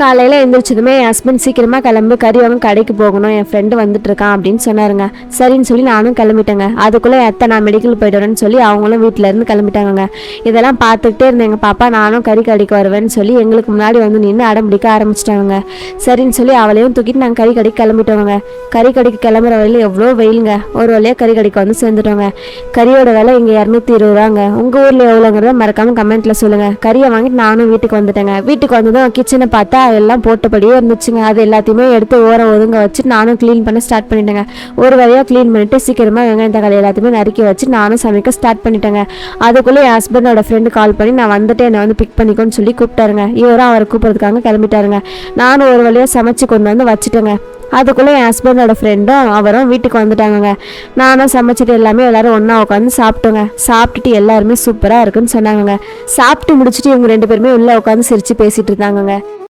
காலையில் எழுந்திரிச்சதுமே என் ஹஸ்பண்ட் சீக்கிரமாக கிளம்பு கறி வாங்க கடைக்கு போகணும், என் ஃப்ரெண்டு வந்துட்டு இருக்கான் அப்படின்னு சொன்னாருங்க. சரின்னு சொல்லி நானும் கிளம்பிட்டேங்க. அதுக்குள்ளே நான் மெடிக்கல் போய்ட்டு வரேன்னு சொல்லி அவங்களும் வீட்டிலேருந்து கிளம்பிட்டாங்க. இதெல்லாம் பார்த்துக்கிட்டே இருந்தேன் எங்கள் பாப்பா. நானும் கறி கடைக்கு வருவேன்னு சொல்லி எங்களுக்கு முன்னாடி வந்து நின்று அடம் பிடிக்க ஆரம்பிச்சிட்டாங்க. சரின்னு சொல்லி அவளையும் தூக்கிட்டு நாங்கள் கறி கடைக்கு கிளம்பிட்டோங்க. கறி கடைக்கு கிளம்புற வழியில் எவ்வளோ வெயிலுங்க. ஒரு வழியாக கறி கடைக்கு வந்து சேர்ந்துட்டோங்க. கறியோட விலை இங்கே 220 ரூபாங்க. உங்கள் ஊரில் எவ்வளோங்கிறத மறக்காமல் கமெண்ட்டில் சொல்லுங்கள். கறியை வாங்கிட்டு நானும் வீட்டுக்கு வந்துட்டேங்க. வீட்டுக்கு வந்ததும் கிச்சனை பார்த்தா எல்லாம் போட்டபடியே இருந்துச்சுங்க. அது எல்லாத்தையுமே எடுத்து ஓரம் ஒதுங்க வச்சு நானும் க்ளீன் பண்ண ஸ்டார்ட் பண்ணிட்டேங்க. ஒரு வழியாக க்ளீன் பண்ணிட்டு சீக்கிரமாக வெங்காயம் தக்காளி எல்லாத்தையுமே நறுக்கி வச்சு நானும் சமைக்க ஸ்டார்ட் பண்ணிட்டேங்க. அதுக்குள்ளே என் ஹஸ்பண்டோட ஃப்ரெண்டு கால் பண்ணி நான் வந்துட்டு என்னை வந்து பிக் பண்ணிக்கோன்னு சொல்லி கூப்பிட்டாருங்க. இவரும் அவரை கூப்பிட்றதுக்காக கிளம்பிட்டாருங்க. நானும் ஒரு வழியாக சமைச்சு கொண்டு வந்து வச்சுட்டேங்க. அதுக்குள்ளே என் ஹஸ்பண்டோட ஃப்ரெண்டும் அவரும் வீட்டுக்கு வந்துட்டாங்க. நானும் சமைச்சிட்டு எல்லாமே எல்லாரும் ஒன்றா உட்காந்து சாப்பிட்டோங்க. சாப்பிட்டுட்டு எல்லாருமே சூப்பராக இருக்குன்னு சொன்னாங்க. சாப்பிட்டு முடிச்சுட்டு இவங்க 2 பேருமே உள்ளே உட்காந்து சிரித்து பேசிகிட்டு இருந்தாங்க.